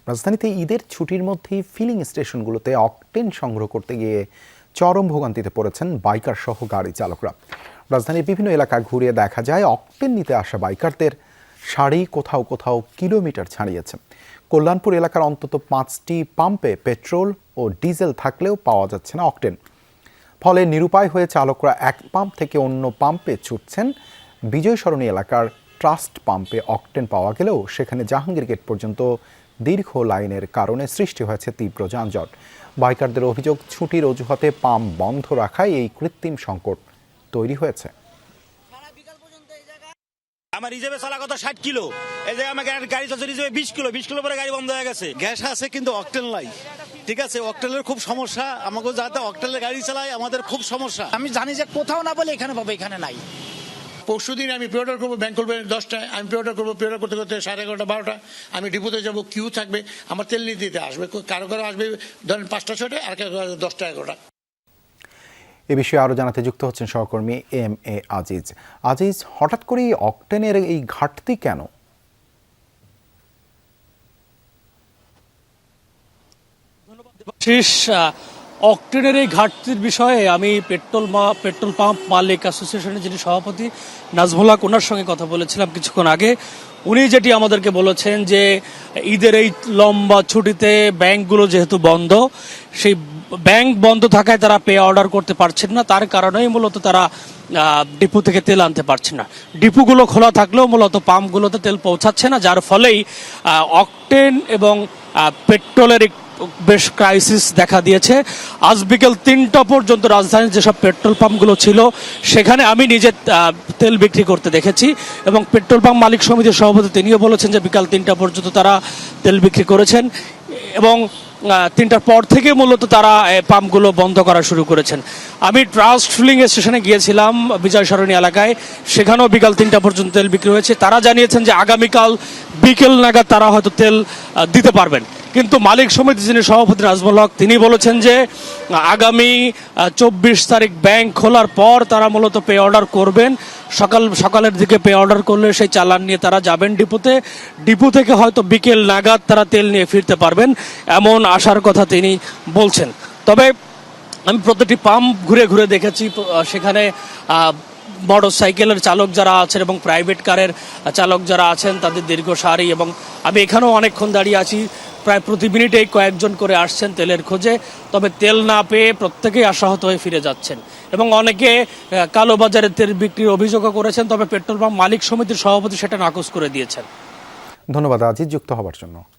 রাজধানীতে ঈদের ছুটির মধ্যেই ফিলিং স্টেশনগুলোতে অকটেন সংগ্রহ করতে গিয়ে চরম ভোগান্তিতে পড়েছেন বাইকার সহ গাড়ি চালকরা। রাজধানীর বিভিন্ন এলাকা ঘুরিয়ে দেখা যায় অকটেন নিতে আসা বাইকারদের সারি কোথাও কোথাও কিলোমিটার ছাড়িয়েছে। কল্যাণপুর এলাকার অন্তত 5টি পাম্পে পেট্রোল ও ডিজেল থাকলেও পাওয়া যাচ্ছে না অকটেন। ফলে নিরুপায় হয়ে চালকরা এক পাম্প থেকে অন্য পাম্পে ছুটছেন। বিজয় সরণি এলাকার ট্রাস্ট পাম্পে অকটেন পাওয়া গেলেও সেখানে জাহাঙ্গীর গেট পর্যন্ত দীর্ঘ লাইনের কারণে সৃষ্টি হয়েছে তীব্র যানজট। বাইকারদের অভিযোগ, ছুটির অজুহাতে পাম্প বন্ধ রাখায় এই কৃত্রিম সংকট তৈরি হয়েছে। আমার রিজার্ভে চলা কত 60 কিলো, এই যে আমার গাড়ি চলছে রিজার্ভে 20 কিলো পরে গাড়ি বন্ধ হয়ে গেছে। গ্যাস আছে কিন্তু অকটেন নাই, ঠিক আছে, অকটেনের খুব সমস্যা। আমাকে যাতে অকটেনের গাড়ি চালায় আমাদের খুব সমস্যা। আমি জানি যে কোথাও না বলে এখানে পাবো, এখানে নাই। পরশুদিন আমি প্রি অর্ডার করবো, ব্যাংক করবে 10টায়, আমি প্রি অর্ডার করবো, প্রি অর্ডার করতে করতে 11:30 12টা আমি ডিপোতে যাবো, কিউ থাকবে, আমার তেল নিতে দিতে আসবে, কারো কারো আসবে ধরেন 5টা 6টায়, আর কারো 10টা 11টা। এ বিষয়ে আরও জানাতে যুক্ত হচ্ছেন সহকর্মী MA আজিজ। আজিজ, হঠাৎ করেই অকটেনের এই ঘাটতি কেন? অকটেনের এই ঘাটতির বিষয়ে আমি পেট্রোল পাম্প মালিক অ্যাসোসিয়েশনের যিনি সভাপতি নাজমুল হক, ওনার সঙ্গে কথা বলেছিলাম কিছুক্ষণ আগে। উনি যেটি আমাদেরকে বলেছেন যে ঈদের এই লম্বা ছুটিতে ব্যাংকগুলো যেহেতু বন্ধ, সেই ব্যাংক বন্ধ থাকায় তারা পে অর্ডার করতে পারছেন না, তার কারণেই মূলত তারা ডিপো থেকে তেল আনতে পারছে না। ডিপোগুলো খোলা থাকলেও মূলত পাম্পগুলোতে তেল পৌঁছাচ্ছে না, যার ফলেই অকটেন এবং পেট্রোলের বেশ ক্রাইসিস দেখা দিয়েছে। আজ বিকেল 3টা পর্যন্ত রাজধানীর যেসব পেট্রোল পাম্পগুলো ছিল সেখানে আমি নিজে তেল বিক্রি করতে দেখেছি, এবং পেট্রোল পাম্প মালিক সমিতির সভাপতি তিনিও বলেছেন যে বিকাল 3টা পর্যন্ত তারা তেল বিক্রি করেছেন, এবং 3টার পর থেকে মূলত তারা পাম্পগুলো বন্ধ করা শুরু করেছেন। আমি ট্রাস্ট ফিলিং স্টেশনে গিয়েছিলাম বিজয় সরণি এলাকায়, সেখানেও বিকাল 3টা পর্যন্ত তেল বিক্রি হয়েছে। তারা জানিয়েছেন যে আগামীকাল বিকেল নাগাদ তারা হয়তো তেল দিতে পারবেন, কিন্তু মালিক সমিতি যিনি সভাপতি নাজমুল হক তিনি বলেছেন যে আগামী 24 তারিখ ব্যাংক খোলার পর তারা মূলত পে অর্ডার করবেন। সকালের দিকে পে অর্ডার করলে সেই চালান নিয়ে তারা যাবেন ডিপোতে, ডিপো থেকে হয়তো বিকেল নাগাদ তারা তেল নিয়ে ফিরতে পারবেন, এমন আশার কথা তিনি বলছেন। তবে আমি প্রতিটি পাম্প ঘুরে ঘুরে দেখেছি, সেখানে মোটর সাইকেলের চালক যারা আছেন এবং প্রাইভেট কারের চালক যারা আছেন তাদের দীর্ঘ সারি, এবং আমি এখানেও অনেকক্ষণ দাঁড়িয়ে আছি, প্রায় প্রতি মিনিটেই কয়েকজন করে আসছেন তেলের খোঁজে। তবে তেল না পেয়ে প্রত্যেকেই আশাহত হয়ে ফিরে যাচ্ছেন, এবং অনেকে কালোবাজারে তেল বিক্রির অভিযোগও করেছেন। তবে পেট্রোল পাম্প মালিক সমিতির সভাপতি সেটা নাকচ করে দিয়েছেন। ধন্যবাদ আজিজ যুক্ত হবার জন্য।